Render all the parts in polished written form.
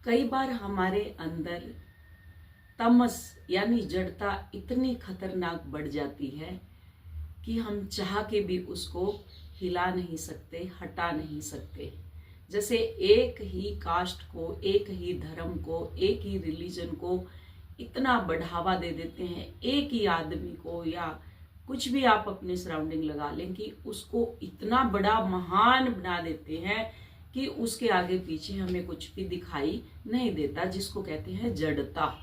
कई बार हमारे अंदर तमस यानी जड़ता इतनी खतरनाक बढ़ जाती है कि हम चाह के भी उसको हिला नहीं सकते, हटा नहीं सकते। जैसे एक ही कास्ट को, एक ही धर्म को, एक ही रिलीजन को इतना बढ़ावा दे देते हैं, एक ही आदमी को, या कुछ भी आप अपने सराउंडिंग लगा लें कि उसको इतना बड़ा महान बना देते हैं कि उसके आगे पीछे हमें कुछ भी दिखाई नहीं देता, जिसको कहते हैं जड़ता।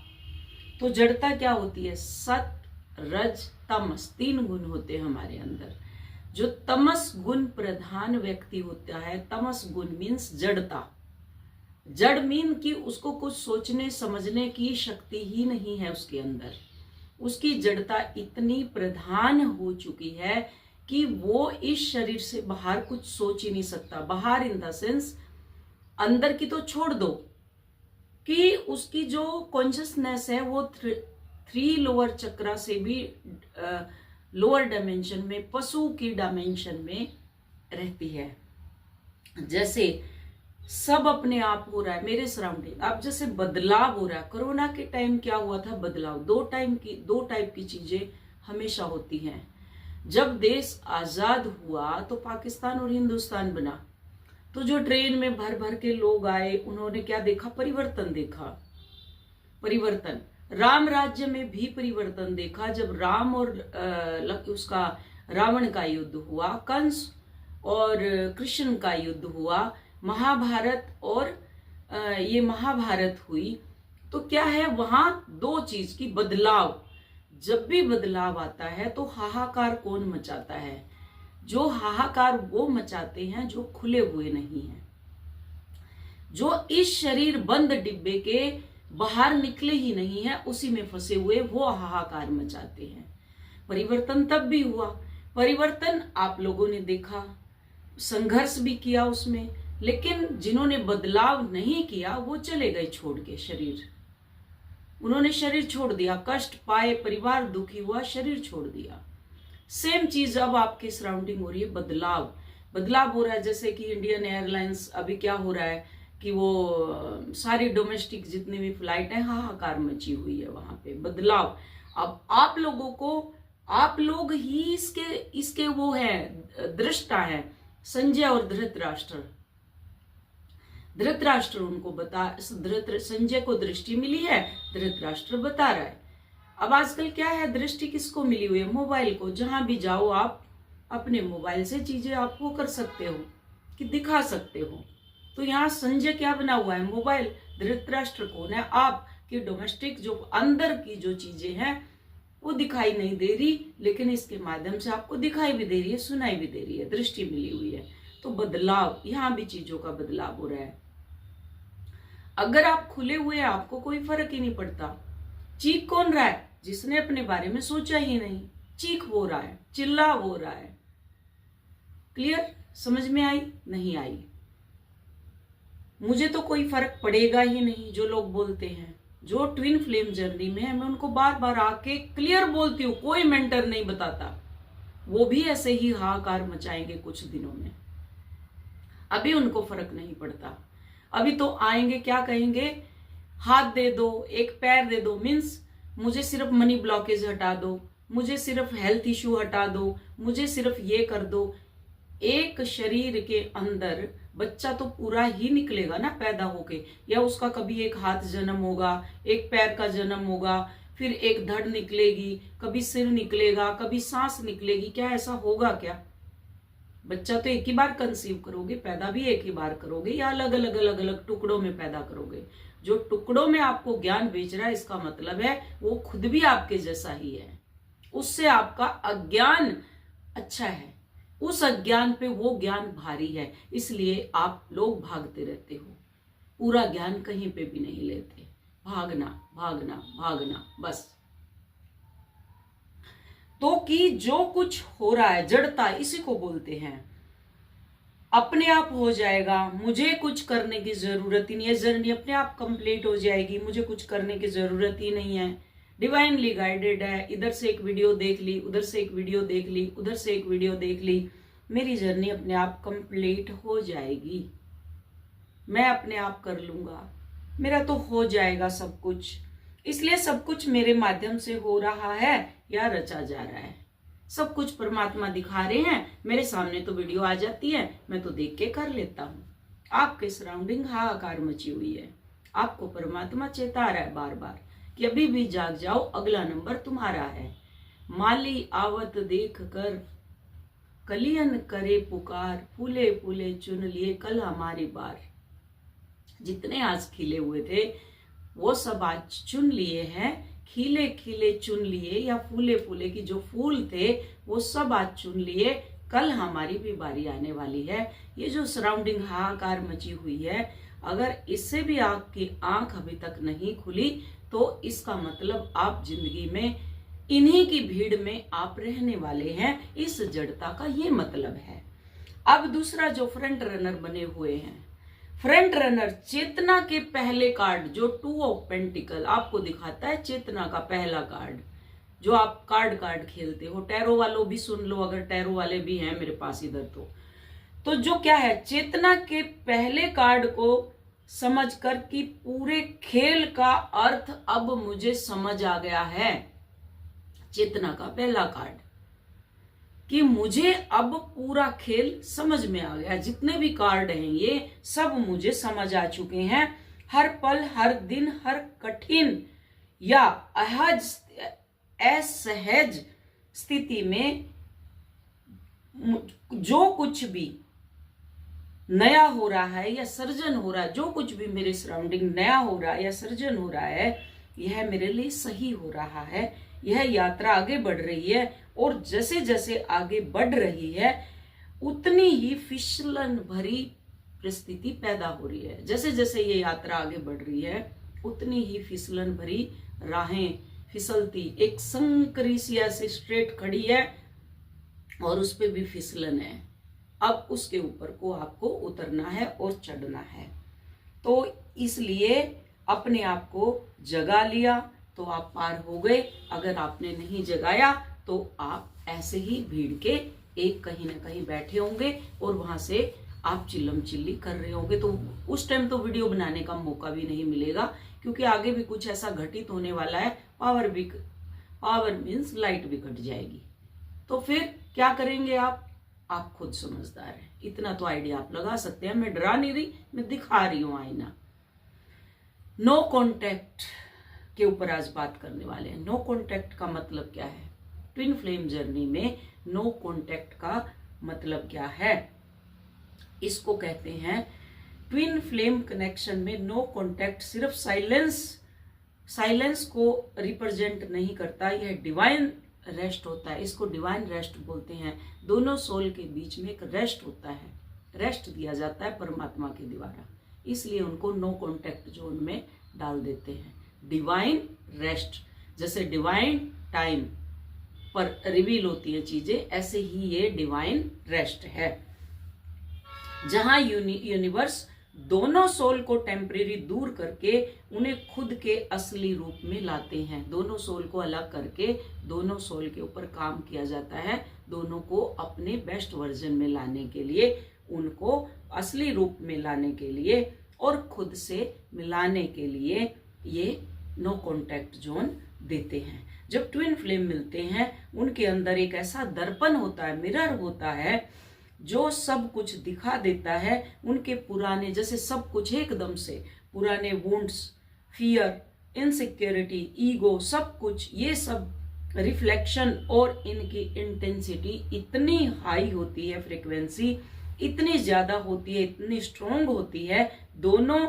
तो जड़ता क्या होती है? सत, रज, तमस, तीन गुण होते हैं हमारे अंदर। जो तमस गुण प्रधान व्यक्ति होता है, तमस गुण मीन्स जड़ता। जड़ मीन कि उसको कुछ सोचने समझने की शक्ति ही नहीं है उसके अंदर। उसकी जड़ता इतनी प्रधान हो चुकी है कि वो इस शरीर से बाहर कुछ सोच ही नहीं सकता। बाहर इन द सेंस अंदर की तो छोड़ दो, कि उसकी जो कॉन्शियसनेस है वो थ्री लोअर चक्रा से भी लोअर डायमेंशन में, पशु की डायमेंशन में रहती है। जैसे सब अपने आप हो रहा है मेरे सराउंडिंग, अब जैसे बदलाव हो रहा है। कोरोना के टाइम क्या हुआ था? बदलाव। दो टाइप की चीजें हमेशा होती हैं। जब देश आजाद हुआ तो पाकिस्तान और हिंदुस्तान बना, तो जो ट्रेन में भर भर के लोग आए, उन्होंने क्या देखा? परिवर्तन देखा। परिवर्तन। राम राज्य में भी परिवर्तन देखा। जब राम और उसका रावण का युद्ध हुआ, कंस और कृष्ण का युद्ध हुआ, महाभारत और ये महाभारत हुई, तो क्या है वहां? दो चीज की बदलाव। जब भी बदलाव आता है तो हाहाकार कौन मचाता है? जो हाहाकार वो मचाते हैं जो खुले हुए नहीं हैं, जो इस शरीर बंद डिब्बे के बाहर निकले ही नहीं है, उसी में फंसे हुए वो हाहाकार मचाते हैं। परिवर्तन तब भी हुआ। परिवर्तन आप लोगों ने देखा, संघर्ष भी किया उसमें, लेकिन जिन्होंने बदलाव नहीं किया वो चले गए छोड़ के शरीर। उन्होंने शरीर छोड़ दिया, कष्ट पाए, परिवार दुखी हुआ, शरीर छोड़ दिया। सेम चीज अब आपके सराउंडिंग हो रही है। बदलाव हो रहा है। जैसे कि इंडियन एयरलाइंस अभी क्या हो रहा है कि वो सारी डोमेस्टिक जितनी भी फ्लाइट है, हाहाकार मची हुई है वहां पे। बदलाव। अब आप लोगों को, आप लोग ही इसके वो है, दृष्टा है। संजय और धृतराष्ट्र उनको संजय को दृष्टि मिली है, धृतराष्ट्र बता रहा है। अब आजकल क्या है? दृष्टि किसको मिली हुई है? मोबाइल को। जहां भी जाओ आप अपने मोबाइल से चीजें आप वो कर सकते हो कि दिखा सकते हो। तो यहाँ संजय क्या बना हुआ है? मोबाइल। धृतराष्ट्र कौन है? आप कि डोमेस्टिक जो अंदर की जो चीजें हैं वो दिखाई नहीं दे रही, लेकिन इसके माध्यम से आपको दिखाई भी दे रही है, सुनाई भी दे रही है, दृष्टि मिली हुई है। तो बदलाव, यहां भी चीजों का बदलाव हो रहा है। अगर आप खुले हुए हैं आपको कोई फर्क ही नहीं पड़ता। चीख कौन रहा है? जिसने अपने बारे में सोचा ही नहीं। चीख हो रहा है, चिल्ला हो रहा है। क्लियर? समझ में आई? नहीं आई? मुझे तो कोई फर्क पड़ेगा ही नहीं जो लोग बोलते हैं। जो ट्विन फ्लेम जर्नी में है, मैं उनको बार बार आके क्लियर बोलती हूँ, कोई मेंटर नहीं बताता। वो भी ऐसे ही हाहाकार मचाएंगे कुछ दिनों में। अभी उनको फर्क नहीं पड़ता। अभी तो आएंगे, क्या कहेंगे? हाथ दे दो, एक पैर दे दो, मीन्स मुझे सिर्फ मनी ब्लॉकेज हटा दो, मुझे सिर्फ हेल्थ इश्यू हटा दो, मुझे सिर्फ ये कर दो। एक शरीर के अंदर बच्चा तो पूरा ही निकलेगा ना पैदा होके, या उसका कभी एक हाथ जन्म होगा, एक पैर का जन्म होगा, फिर एक धड़ निकलेगी, कभी सिर निकलेगा, कभी सांस निकलेगी। क्या ऐसा होगा क्या? बच्चा तो एक ही बार कंसीव करोगे, पैदा भी एक ही बार करोगे, या अलग अलग टुकड़ों में पैदा करोगे? जो टुकड़ों में आपको ज्ञान बेच रहा है, इसका मतलब है वो खुद भी आपके जैसा ही है। उससे आपका अज्ञान अच्छा है, उस अज्ञान पे वो ज्ञान भारी है, इसलिए आप लोग भागते रहते हो। पूरा ज्ञान कहीं पे भी नहीं लेते। भागना भागना भागना बस। तो कि जो कुछ हो रहा है जड़ता, इसी को बोलते हैं। अपने आप हो जाएगा, मुझे कुछ करने की जरूरत ही नहीं है। जर्नी अपने आप कंप्लीट हो जाएगी, मुझे कुछ करने की जरूरत ही नहीं है। डिवाइनली गाइडेड है। इधर से एक वीडियो देख ली, उधर से एक वीडियो देख ली, उधर से एक वीडियो देख ली, मेरी जर्नी अपने आप कंप्लीट हो जाएगी। मैं अपने आप कर लूंगा। मेरा तो हो जाएगा सब कुछ, इसलिए सब कुछ मेरे माध्यम से हो रहा है या रचा जा रहा है। सब कुछ परमात्मा दिखा रहे हैं, मेरे सामने तो वीडियो आ जाती है, मैं तो देख के कर लेता हूँ। आपके सराउंडिंग हाहाकार मची हुई है, आपको परमात्मा चेता रहा है बार बार कि अभी भी जाग जाओ, अगला नंबर तुम्हारा है। माली आवत देख कर कलियन करे पुकार, फूले फूले चुन लिए कल हमारी बार। जितने आज खिले हुए थे वो सब आज चुन लिए हैं, खिले खिले चुन लिए, या फूले फूले की जो फूल थे वो सब आज चुन लिए, कल हमारी भी बारी आने वाली है। ये जो सराउंडिंग हाहाकार मची हुई है, अगर इससे भी आपकी आंख अभी तक नहीं खुली तो इसका मतलब आप जिंदगी में इन्हीं की भीड़ में आप रहने वाले हैं। इस जड़ता का ये मतलब है। अब दूसरा जो फ्रंट रनर बने हुए हैं, फ्रंट रनर चेतना के पहले कार्ड जो 2 ऑफ पेंटिकल आपको दिखाता है, चेतना का पहला कार्ड जो आप कार्ड खेलते हो। टैरो वालों भी सुन लो, अगर टैरो वाले भी हैं मेरे पास इधर तो जो क्या है, चेतना के पहले कार्ड को समझकर कि पूरे खेल का अर्थ अब मुझे समझ आ गया है। चेतना का पहला कार्ड कि मुझे अब पूरा खेल समझ में आ गया, जितने भी कार्ड हैं ये सब मुझे समझ आ चुके हैं। हर पल, हर दिन, हर कठिन या असहज स्थिति में जो कुछ भी नया हो रहा है या सर्जन हो रहा है, जो कुछ भी मेरे सराउंडिंग नया हो रहा है या सर्जन हो रहा है, यह मेरे लिए सही हो रहा है। यह यात्रा आगे बढ़ रही है और जैसे जैसे आगे बढ़ रही है उतनी ही फिसलन भरी परिस्थिति पैदा हो रही है। जैसे जैसे ये यात्रा आगे बढ़ रही है उतनी ही फिसलन भरी राहें फिसलती, एक संकरी सी ऐसे स्ट्रेट खड़ी है और उस पे भी फिसलन है। अब उसके ऊपर को आपको उतरना है और चढ़ना है। तो इसलिए अपने आप को जगा लिया तो आप पार हो गए, अगर आपने नहीं जगाया तो आप ऐसे ही भीड़ के एक कहीं ना कहीं बैठे होंगे और वहां से आप चिल्लम चिल्ली कर रहे होंगे। तो उस टाइम तो वीडियो बनाने का मौका भी नहीं मिलेगा, क्योंकि आगे भी कुछ ऐसा घटित होने वाला है। पावर मीन्स लाइट भी कट जाएगी। तो फिर क्या करेंगे आप खुद समझदार हैं। इतना तो आइडिया आप लगा सकते हैं। मैं डरा नहीं रही, मैं दिखा रही हूं आईना। नो कॉन्टैक्ट के ऊपर आज बात करने वाले हैं। नो कॉन्टैक्ट का मतलब क्या है? ट्विन फ्लेम जर्नी में नो कॉन्टैक्ट का मतलब क्या है? इसको कहते हैं ट्विन फ्लेम कनेक्शन में नो कॉन्टैक्ट सिर्फ साइलेंस को रिप्रेजेंट नहीं करता, यह डिवाइन रेस्ट होता है। इसको डिवाइन रेस्ट बोलते हैं। दोनों सोल के बीच में एक रेस्ट होता है, रेस्ट दिया जाता है परमात्मा के द्वारा, इसलिए उनको नो कॉन्टैक्ट जोन में डाल देते हैं। डिवाइन रेस्ट, जैसे डिवाइन टाइम पर रिवील होती है चीजें, ऐसे ही ये डिवाइन रेस्ट है, जहां यूनिवर्स दोनों सोल को टेम्परेरी दूर करके उन्हें खुद के असली रूप में लाते हैं। दोनों सोल को अलग करके दोनों सोल के ऊपर काम किया जाता है, दोनों को अपने बेस्ट वर्जन में लाने के लिए, उनको असली रूप में लाने के लिए और खुद से मिलाने के लिए ये नो कॉन्टैक्ट जोन देते हैं। जब ट्विन फ्लेम मिलते हैं उनके अंदर एक ऐसा दर्पण होता है, मिरर होता है, जो सब कुछ दिखा देता है। उनके पुराने, जैसे सब कुछ एकदम से पुराने वुंड्स, फियर, इनसिक्योरिटी, ईगो, सब कुछ, ये सब रिफ्लेक्शन और इनकी इंटेंसिटी इतनी हाई होती है, फ्रीक्वेंसी इतनी ज्यादा होती है, इतनी स्ट्रोंग होती है, दोनों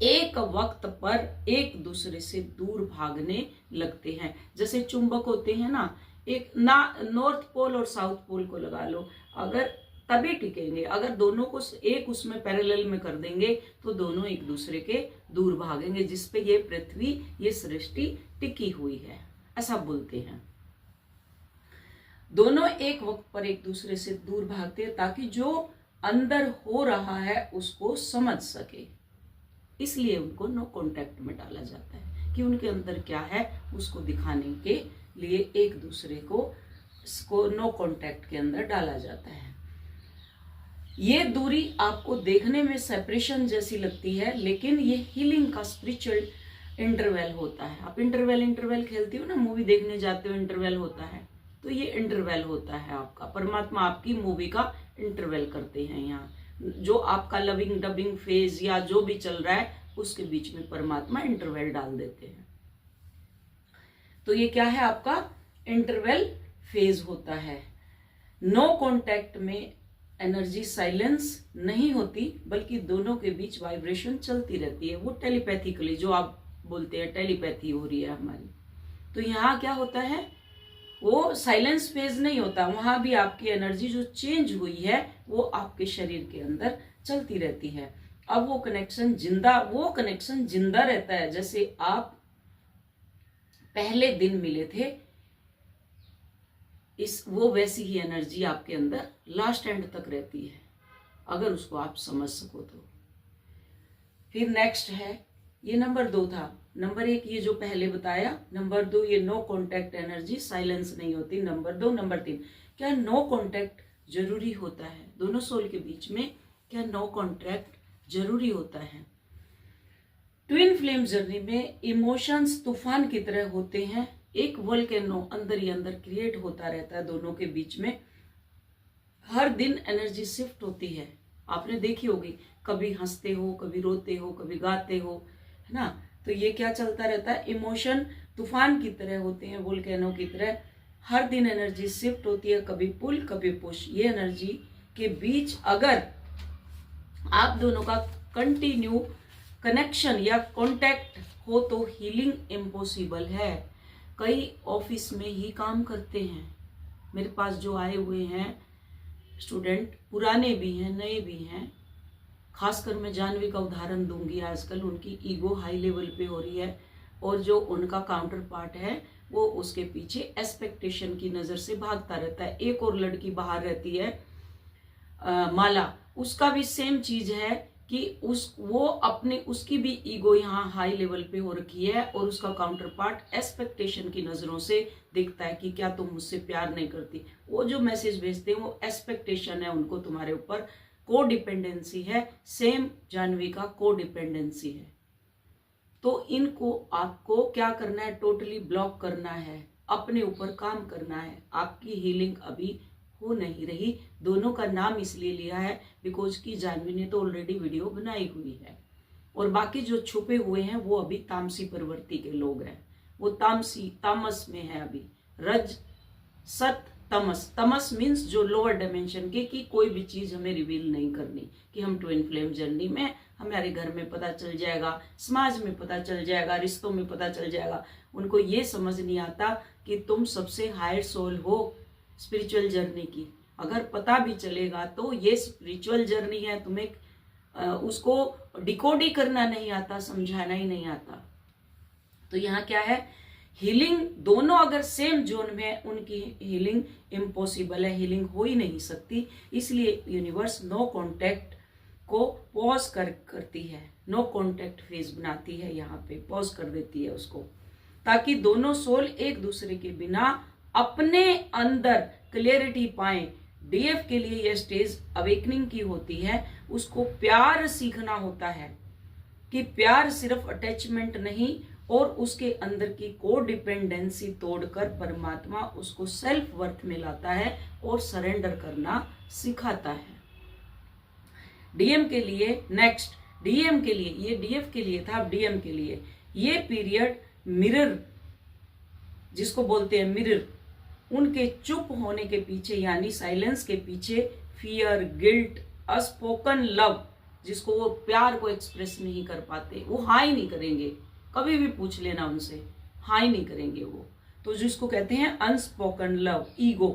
एक वक्त पर एक दूसरे से दूर भागने लगते हैं। जैसे चुंबक होते हैं ना, एक ना नॉर्थ पोल और साउथ पोल को लगा लो, अगर तभी टिकेंगे। अगर दोनों को एक उसमें पैरेलल में कर देंगे तो दोनों एक दूसरे के दूर भागेंगे, जिसपे ये पृथ्वी, ये सृष्टि टिकी हुई है, ऐसा बोलते हैं। दोनों एक वक्त पर एक दूसरे से दूर भागते हैं ताकि जो अंदर हो रहा है उसको समझ सके, इसलिए उनको नो कॉन्टैक्ट में डाला जाता है कि उनके अंदर क्या है उसको दिखाने के लिए एक दूसरे को नो कॉन्टैक्ट के अंदर डाला जाता है। ये दूरी आपको देखने में सेपरेशन जैसी लगती है, लेकिन ये हीलिंग का स्पिरिचुअल इंटरवल होता है। आप इंटरवल खेलती हो ना, मूवी देखने जाते हो, इंटरवल होता है, तो ये इंटरवल होता है आपका। परमात्मा आपकी मूवी का इंटरवल करते हैं यहाँ। जो आपका लविंग डबिंग फेज या जो भी चल रहा है उसके बीच में परमात्मा इंटरवल डाल देते हैं। तो ये क्या है, आपका इंटरवल फेज होता है। नो कॉन्टैक्ट में एनर्जी साइलेंस नहीं होती, बल्कि दोनों के बीच वाइब्रेशन चलती रहती है। वो टेलीपैथिकली, जो आप बोलते हैं टेलीपैथी हो रही है हमारी। तो यहाँ क्या होता है, वो साइलेंस फेज नहीं होता, वहां भी आपकी एनर्जी जो चेंज हुई है वो आपके शरीर के अंदर चलती रहती है। अब वो कनेक्शन जिंदा रहता है। जैसे आप पहले दिन मिले थे, वो वैसी ही एनर्जी आपके अंदर लास्ट एंड तक रहती है, अगर उसको आप समझ सको तो। फिर नेक्स्ट है, ये नंबर 2 था। नंबर 1 ये जो पहले बताया, नंबर 2 ये नो कॉन्टैक्ट एनर्जी साइलेंस नहीं होती, नंबर 2। नंबर 3, क्या नो कॉन्टैक्ट जरूरी होता है दोनों सोल के बीच में? क्या नो कॉन्टैक्ट जरूरी होता है? ट्विन फ्लेम जर्नी में इमोशंस तूफान की तरह होते हैं। एक वोल्केनो अंदर ही अंदर क्रिएट होता रहता है दोनों के बीच में। हर दिन एनर्जी शिफ्ट होती है, आपने देखी होगी, कभी हंसते हो, कभी रोते हो, कभी गाते हो, है ना। तो ये क्या चलता रहता है, इमोशन तूफान की तरह होते हैं, वोल्केनो की तरह। हर दिन एनर्जी शिफ्ट होती है, कभी पुल कभी पुश। ये एनर्जी के बीच अगर आप दोनों का कंटिन्यू कनेक्शन या कांटेक्ट हो तो हीलिंग इम्पॉसिबल है। कई ऑफिस में ही काम करते हैं, मेरे पास जो आए हुए हैं स्टूडेंट, पुराने भी हैं नए भी हैं। खासकर मैं जानवी का उदाहरण दूंगी। आजकल उनकी ईगो हाई लेवल पे हो रही है, और जो उनका काउंटर पार्ट है वो उसके पीछे एक्सपेक्टेशन की नजर से भागता रहता है। एक और लड़की बाहर रहती है, माला, उसका भी सेम चीज है कि उसकी भी ईगो यहाँ हाई लेवल पे हो रखी है, और उसका काउंटर पार्ट एक्सपेक्टेशन की नजरों से देखता है कि क्या तुम मुझसे प्यार नहीं करती। वो जो मैसेज भेजते हैं वो एक्सपेक्टेशन है उनको तुम्हारे ऊपर, को डिपेंडेंसी है। सेम जानवी का को डिपेंडेंसी है। तो इनको आपको क्या करना है, टोटली ब्लॉक करना है, अपने ऊपर काम करना है। आपकी हीलिंग अभी हो नहीं रही। दोनों का नाम इसलिए लिया है बिकॉज की जानवी ने तो ऑलरेडी वीडियो बनाई हुई है, और बाकी जो छुपे हुए हैं वो अभी तामसी प्रवृत्ति के लोग हैं। वो तामस में है अभी। रज सत तमस। तमस मीन्स जो लोअर डायमेंशन के, कि कोई भी चीज हमें रिवील नहीं करनी, कि हम ट्विन फ्लेम जर्नी में हमारे घर में पता चल जाएगा, समाज में पता चल जाएगा, रिश्तों में पता चल जाएगा। उनको ये समझ नहीं आता कि तुम सबसे हायर सोल हो स्पिरिचुअल जर्नी की। अगर पता भी चलेगा तो ये स्पिरिचुअल जर्नी है, तुम्हें उसको डिकोड ही करना नहीं आता, समझाना ही नहीं आता। तो यहाँ क्या है, हीलिंग दोनों अगर सेम जोन में है, उनकी हीलिंग इम्पॉसिबल है, हीलिंग हो ही नहीं सकती। इसलिए यूनिवर्स नो कॉन्टैक्ट को पॉज करती है, नो कॉन्टैक्ट फेज बनाती है, यहाँ पे पॉज कर देती है उसको, ताकि दोनों सोल एक दूसरे के बिना अपने अंदर क्लियरिटी पाए। डीएफ के लिए यह स्टेज अवेकनिंग की होती है। उसको प्यार सीखना होता है कि प्यार सिर्फ अटैचमेंट नहीं, और उसके अंदर की को डिपेंडेंसी तोड़कर परमात्मा उसको सेल्फ वर्थ में लाता है और सरेंडर करना सिखाता है। डीएम के लिए नेक्स्ट, डीएम के लिए, ये डीएफ के लिए था, अब डीएम के लिए ये पीरियड मिरर, जिसको बोलते हैं मिरर, उनके चुप होने के पीछे यानी साइलेंस के पीछे फियर, गिल्ट, अस्पोकन लव, जिसको वो प्यार को एक्सप्रेस नहीं कर पाते, वो हाँ ही नहीं करेंगे। कभी भी पूछ लेना उनसे, हाँ ही नहीं करेंगे वो। तो जिसको कहते हैं अनस्पोकन लव, ईगो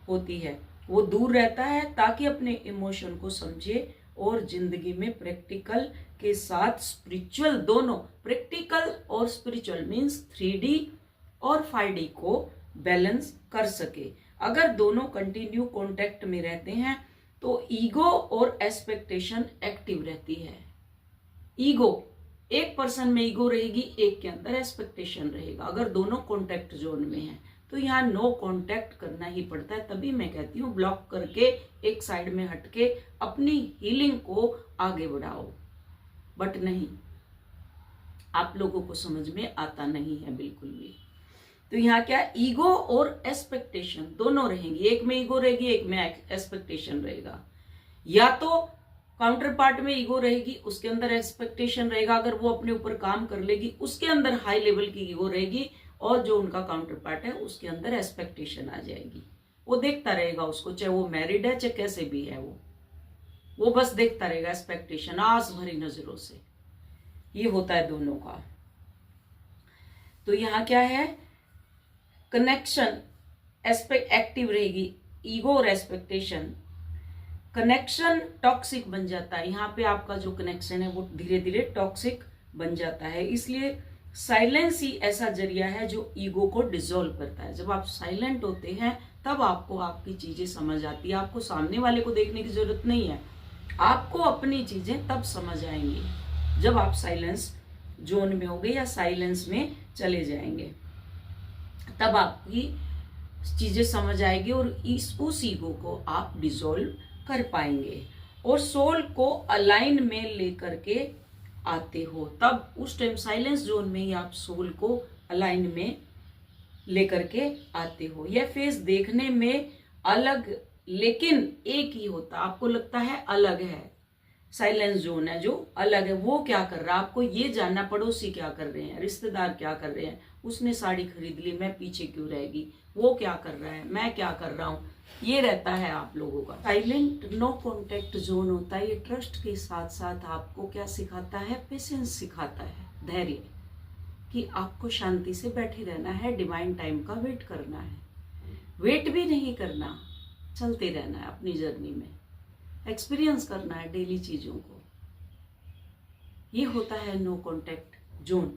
होती है, वो दूर रहता है ताकि अपने इमोशन को समझे और जिंदगी में प्रैक्टिकल के साथ स्पिरिचुअल, दोनों प्रैक्टिकल और स्पिरिचुअल मीन्स 3D और 5D को बैलेंस कर सके। अगर दोनों कंटिन्यू कांटेक्ट में रहते हैं तो ईगो और एक्सपेक्टेशन एक्टिव रहती है। ईगो, एक पर्सन में ईगो रहेगी, एक के अंदर एक्सपेक्टेशन रहेगा, अगर दोनों कांटेक्ट जोन में है। तो यहाँ नो कांटेक्ट करना ही पड़ता है। तभी मैं कहती हूँ ब्लॉक करके एक साइड में हटके अपनी हीलिंग को आगे बढ़ाओ। बट नहीं, आप लोगों को समझ में आता नहीं है बिल्कुल भी। तो यहाँ क्या, ईगो और एक्सपेक्टेशन दोनों रहेंगी। एक में ईगो रहेगी, एक में एक्सपेक्टेशन रहेगा। या तो काउंटर पार्ट में ईगो रहेगी, उसके अंदर एक्सपेक्टेशन रहेगा। अगर वो अपने ऊपर काम कर लेगी, उसके अंदर हाई लेवल की ईगो रहेगी, और जो उनका काउंटर पार्ट है उसके अंदर एक्सपेक्टेशन आ जाएगी। वो देखता रहेगा उसको, चाहे वो मैरिड है चाहे कैसे भी है, वो बस देखता रहेगा एक्सपेक्टेशन, आस भरी नजरों से। ये होता है दोनों का। तो यहाँ क्या है, कनेक्शन एस्पेक्ट एक्टिव रहेगी, ईगो और एक्सपेक्टेशन। कनेक्शन टॉक्सिक बन जाता है। यहाँ पे आपका जो कनेक्शन है वो धीरे धीरे टॉक्सिक बन जाता है। इसलिए साइलेंस ही ऐसा जरिया है जो ईगो को डिसॉल्व करता है। जब आप साइलेंट होते हैं तब आपको आपकी चीजें समझ आती है। आपको सामने वाले को देखने की जरूरत नहीं है, आपको अपनी चीजें तब समझ आएंगी जब आप साइलेंस जोन में होगे या साइलेंस में चले जाएंगे। तब आपकी चीजें समझ आएगी और उस ईगो को आप डिसॉल्व कर पाएंगे और सोल को अलाइन में लेकर के आते हो। तब उस टाइम साइलेंस जोन में ही आप सोल को अलाइन में लेकर के आते हो। यह फेस देखने में अलग लेकिन एक ही होता, आपको लगता है अलग है। साइलेंस जोन है जो अलग है, वो क्या कर रहा है आपको ये जानना, पड़ोसी क्या कर रहे हैं, रिश्तेदार क्या कर रहे हैं, उसने साड़ी खरीद ली मैं पीछे क्यों रहेगी, वो क्या कर रहा है मैं क्या कर रहा हूं, ये रहता है आप लोगों का। साइलेंट नो कॉन्टेक्ट जोन होता है। ये ट्रस्ट के साथ साथ आपको क्या सिखाता है, पेशेंस सिखाता है, धैर्य, कि आपको शांति से बैठे रहना है, डिवाइन टाइम का वेट करना है। वेट भी नहीं करना, चलते रहना है अपनी जर्नी में, एक्सपीरियंस करना है डेली चीजों को। ये होता है नो कॉन्टेक्ट जोन,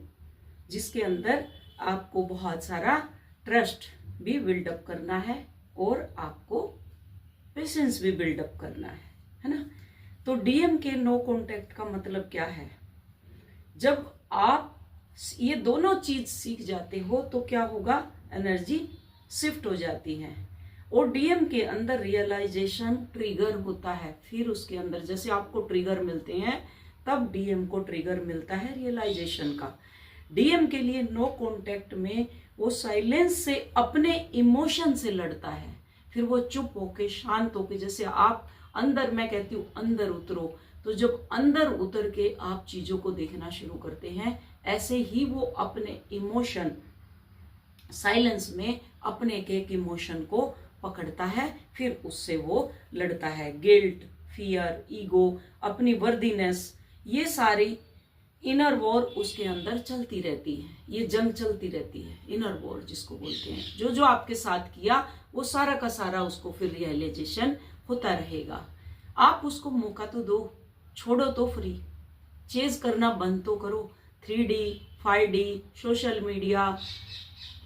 जिसके अंदर आपको बहुत सारा ट्रस्ट भी बिल्डअप करना है और आपको पेशेंस भी बिल्डअप करना है ना। तो डीएम के नो कॉन्टेक्ट का मतलब क्या है, जब आप ये दोनों चीज सीख जाते हो तो क्या होगा, एनर्जी शिफ्ट हो जाती है और डीएम के अंदर रियलाइजेशन ट्रिगर होता है। फिर उसके अंदर जैसे आपको ट्रिगर मिलते हैं तब डीएम को ट्रिगर मिलता है रियलाइजेशन का। डीएम के लिए नो कॉन्टेक्ट में वो साइलेंस से अपने इमोशन से लड़ता है। फिर वो चुप होके शांत होके, जैसे आप अंदर, मैं कहती हूँ अंदर उतरो, तो जब अंदर उतर के आप चीजों को देखना शुरू करते हैं, ऐसे ही वो अपने इमोशन साइलेंस में अपने एक इमोशन को पकड़ता है, फिर उससे वो लड़ता है। गिल्ट, फियर, ईगो, अपनी वर्दीनेस, ये सारी इनर वॉर उसके अंदर चलती रहती है। ये जंग चलती रहती है, इनर वॉर जिसको बोलते हैं। जो जो आपके साथ किया वो सारा का सारा उसको फिर रियलाइजेशन होता रहेगा। आप उसको मौका तो दो, छोड़ो तो फ्री, चेज करना बंद तो करो। 3D 5D social media,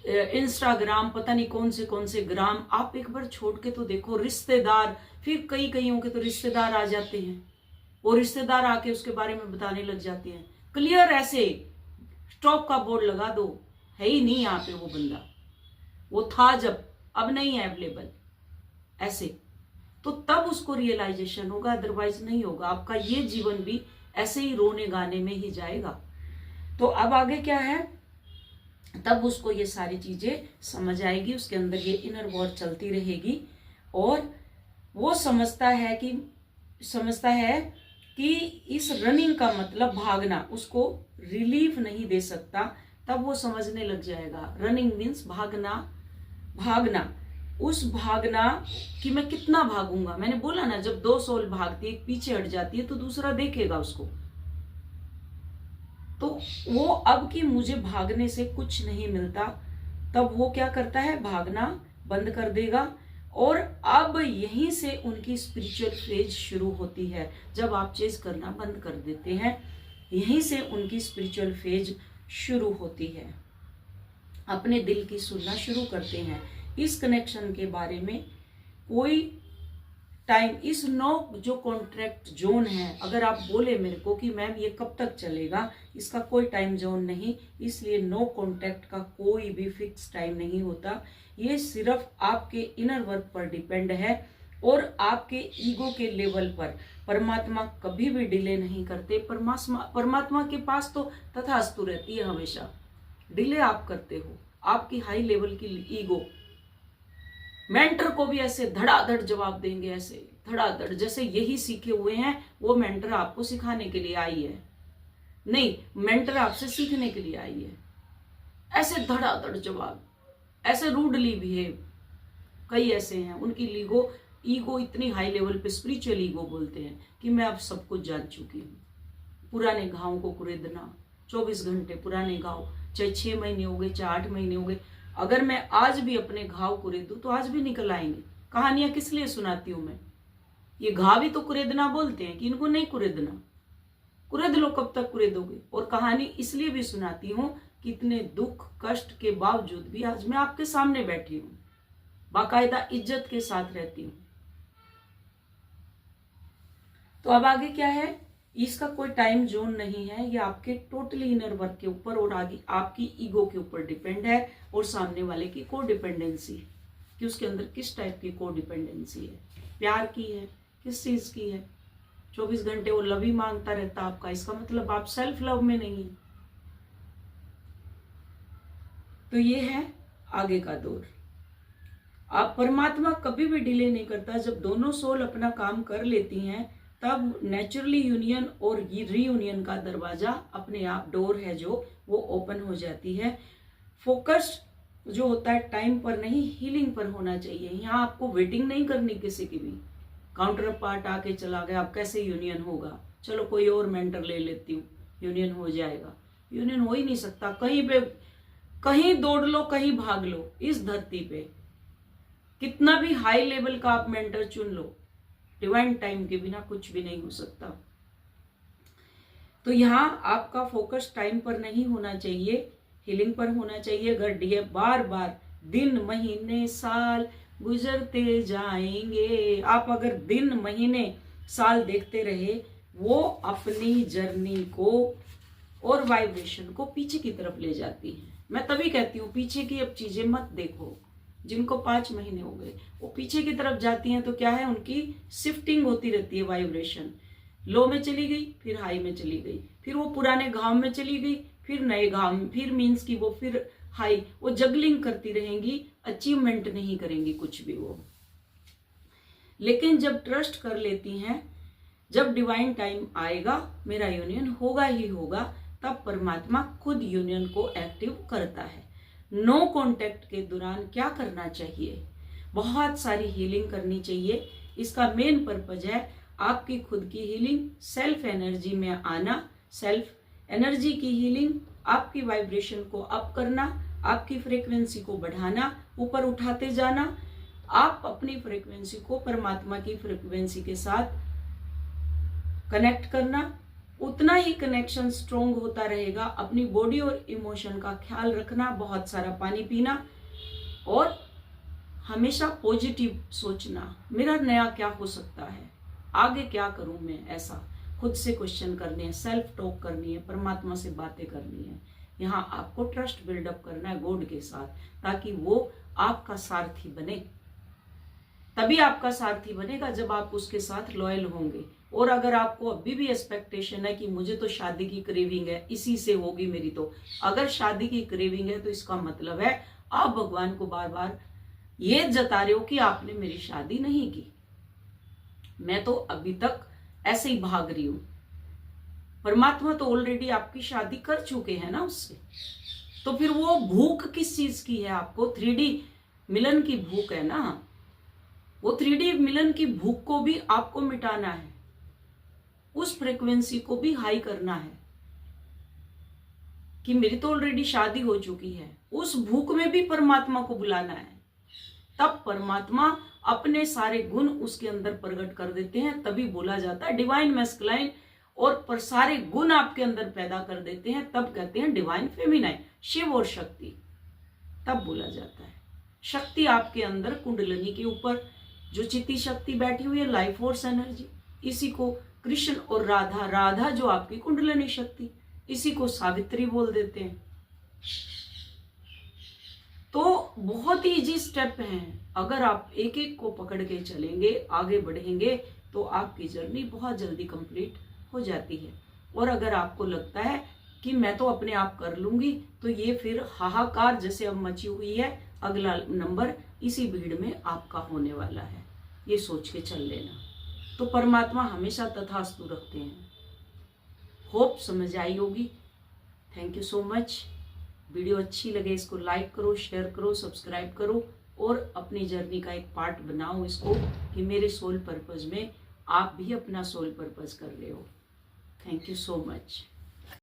Instagram, पता नहीं कौन से ग्राम, आप एक बार छोड़ के तो देखो। रिश्तेदार, फिर कईयों के तो रिश्तेदार आ जाते हैं, वो रिश्तेदार आके उसके बारे में बताने लग जाते हैं। क्लियर ऐसे स्टॉप का बोर्ड लगा दो, है ही नहीं यहाँ पे वो बंदा, वो था जब, अब नहीं है अवेलेबल, ऐसे तो तब उसको रियलाइजेशन होगा, अदरवाइज नहीं होगा। आपका ये जीवन भी ऐसे ही रोने गाने में ही जाएगा। तो अब आगे क्या है, तब उसको ये सारी चीजें समझ आएगी, उसके अंदर ये इनर वॉर चलती रहेगी और वो समझता है कि इस रनिंग का मतलब भागना उसको रिलीफ नहीं दे सकता। तब वो समझने लग जाएगा रनिंग मीन्स भागना उस भागना कि मैं कितना भागूंगा। मैंने बोला ना, जब दो सोल भागती है, एक पीछे हट जाती है तो दूसरा देखेगा उसको। तो वो अब कि मुझे भागने से कुछ नहीं मिलता, तब वो क्या करता है, भागना बंद कर देगा। और अब यहीं से उनकी स्पिरिचुअल फेज शुरू होती है। जब आप चेज करना बंद कर देते हैं, यहीं से उनकी स्पिरिचुअल फेज शुरू होती है। अपने दिल की सुनना शुरू करते हैं। इस कनेक्शन के बारे में कोई टाइम, इस 9 जो कॉन्ट्रैक्ट जोन है, अगर आप बोले मेरे को कि मैम ये कब तक चलेगा, इसका कोई टाइम जोन नहीं, इसलिए 9 कॉन्ट्रैक्ट का कोई भी फिक्स टाइम नहीं होता। ये सिर्फ आपके इनर वर्क पर डिपेंड है और आपके ईगो के लेवल पर। परमात्मा कभी भी डिले नहीं करते। परमात्मा के पास तो तथास्तु रहती है हमेशा। डिले आप करते हो, आपकी हाई लेवल की ईगो। मेंटर को भी ऐसे धड़ाधड़ जवाब देंगे, ऐसे धड़ाधड़, जैसे यही सीखे हुए हैं। वो मेंटर आपको सिखाने के लिए आई है, नहीं, मेंटर आपसे सीखने के लिए आई है। ऐसे धड़ाधड़ जवाब, ऐसे रूडली बिहेव। कई ऐसे हैं, उनकी ईगो इतनी हाई लेवल पे, स्पिरिचुअल ईगो बोलते हैं कि मैं अब सब कुछ जान चुकी हूँ। पुराने घावों को कुरेदना, 24 घंटे पुराने घाव, चाहे 6 महीने हो गए, चाहे 8 महीने हो गए, अगर मैं आज भी अपने घाव कुरेदूं तो आज भी निकल आएंगे। कहानियां किस लिए सुनाती हूं मैं? ये घाव ही तो कुरेदना बोलते हैं कि इनको नहीं कुरेदना। कुरेद लो, कब तक कुरेदोगे? और कहानी इसलिए भी सुनाती हूं कि इतने दुख कष्ट के बावजूद भी आज मैं आपके सामने बैठी हूं, बाकायदा इज्जत के साथ रहती हूं। तो अब आगे क्या है? इसका कोई टाइम जोन नहीं है, ये आपके टोटली इनर वर्क के ऊपर और आगे आपकी ईगो के ऊपर डिपेंड है, और सामने वाले की को डिपेंडेंसी, कि उसके अंदर किस टाइप की को डिपेंडेंसी है, प्यार की है, किस चीज की है। 24 घंटे वो लव ही मांगता रहता आपका, इसका मतलब आप सेल्फ लव में नहीं। तो ये है आगे का दौर। आप परमात्मा कभी भी डिले नहीं करता। जब दोनों सोल अपना काम कर लेती हैं तब नेचुरली यूनियन और रीयूनियन का दरवाजा अपने आप, डोर है जो, वो ओपन हो जाती है। फोकस जो होता है टाइम पर नहीं, हीलिंग पर होना चाहिए। यहाँ आपको वेटिंग नहीं करनी किसी की भी। काउंटर पार्ट आके चला गया, अब कैसे यूनियन होगा, चलो कोई और मेंटर ले लेती हूँ, यूनियन हो जाएगा। यूनियन हो ही नहीं सकता। कहीं दौड़ लो, कहीं भाग लो, इस धरती पे कितना भी हाई लेवल का आप मेंटर चुन लो, डिवाइन टाइम के बिना कुछ भी नहीं हो सकता। तो यहाँ आपका फोकस टाइम पर नहीं होना चाहिए, हीलिंग पर होना चाहिए। अगर बार बार दिन महीने साल गुजरते जाएंगे, आप अगर दिन महीने साल देखते रहे, वो अपनी जर्नी को और वाइब्रेशन को पीछे की तरफ ले जाती है। मैं तभी कहती हूँ पीछे की अब चीजें मत देखो। जिनको 5 महीने हो गए वो पीछे की तरफ जाती हैं, तो क्या है, उनकी शिफ्टिंग होती रहती है। वाइब्रेशन लो में चली गई, फिर हाई में चली गई, फिर वो पुराने घाव में चली गई, फिर नए घाव में, फिर मीन्स की वो फिर हाई, वो जगलिंग करती रहेंगी, अचीवमेंट नहीं करेंगी कुछ भी वो। लेकिन जब ट्रस्ट कर लेती हैं, जब डिवाइन टाइम आएगा, मेरा यूनियन होगा ही होगा, तब परमात्मा खुद यूनियन को एक्टिव करता है। नो कॉन्टेक्ट के दौरान क्या करना चाहिए? बहुत सारी हीलिंग करनी चाहिए। इसका मेन पर्पज है आपकी खुद की हीलिंग, सेल्फ एनर्जी में आना, सेल्फ एनर्जी की हीलिंग, आपकी वाइब्रेशन को अप करना, आपकी फ्रीक्वेंसी को बढ़ाना, ऊपर उठाते जाना, आप अपनी फ्रीक्वेंसी को परमात्मा की फ्रीक्वेंसी के साथ कनेक्ट करना। उतना ही कनेक्शन स्ट्रोंग होता रहेगा। अपनी बॉडी और इमोशन का ख्याल रखना, बहुत सारा पानी पीना और हमेशा पॉजिटिव सोचना। मेरा नया क्या हो सकता है, आगे क्या करूं मैं, ऐसा खुद से क्वेश्चन करने हैं, सेल्फ टॉक करनी है, परमात्मा से बातें करनी है। यहाँ आपको ट्रस्ट बिल्डअप करना है गॉड के साथ, ताकि वो आपका सारथी बने। तभी आपका सारथी बनेगा जब आप उसके साथ लॉयल होंगे। और अगर आपको अभी भी एक्सपेक्टेशन है कि मुझे तो शादी की क्रेविंग है, इसी से होगी मेरी, तो अगर शादी की क्रेविंग है तो इसका मतलब है आप भगवान को बार बार ये जता रहे हो कि आपने मेरी शादी नहीं की, मैं तो अभी तक ऐसे ही भाग रही हूं। परमात्मा तो ऑलरेडी आपकी शादी कर चुके हैं ना उससे, तो फिर वो भूख किस चीज की है? आपको 3D मिलन की भूख है ना, वो 3D मिलन की भूख को भी आपको मिटाना है, उस फ्रीक्वेंसी को भी हाई करना है कि मेरी तो ऑलरेडी शादी हो चुकी है। उस भूख में भी परमात्मा को बुलाना है, तब परमात्मा अपने सारे गुण उसके अंदर प्रकट कर देते हैं। तभी बोला जाता है डिवाइन मैस्कुलाइन, और पर सारे गुण आपके अंदर पैदा कर देते हैं, तब कहते हैं डिवाइन फेमिनाइन, शिव और शक्ति। तब बोला जाता है शक्ति आपके अंदर कुंडलिनी के ऊपर जो चित्ती शक्ति बैठी हुई है, लाइफ फोर्स एनर्जी, इसी को कृष्ण और राधा, राधा जो आपकी कुंडलिनी शक्ति, इसी को सावित्री बोल देते हैं। तो बहुत ही इजी स्टेप हैं। अगर आप एक एक को पकड़ के चलेंगे, आगे बढ़ेंगे, तो आपकी जर्नी बहुत जल्दी कंप्लीट हो जाती है। और अगर आपको लगता है कि मैं तो अपने आप कर लूंगी, तो ये फिर हाहाकार जैसे अब मची हुई है, अगला नंबर इसी भीड़ में आपका होने वाला है, ये सोच के चल लेना। तो परमात्मा हमेशा तथास्तु रखते हैं। होप समझ आई होगी। Thank you so much. Video अच्छी लगे इसको लाइक करो, शेयर करो, सब्सक्राइब करो और अपनी जर्नी का एक पार्ट बनाओ इसको, कि मेरे सोल पर्पस में आप भी अपना सोल पर्पस कर रहे हो। Thank you so much.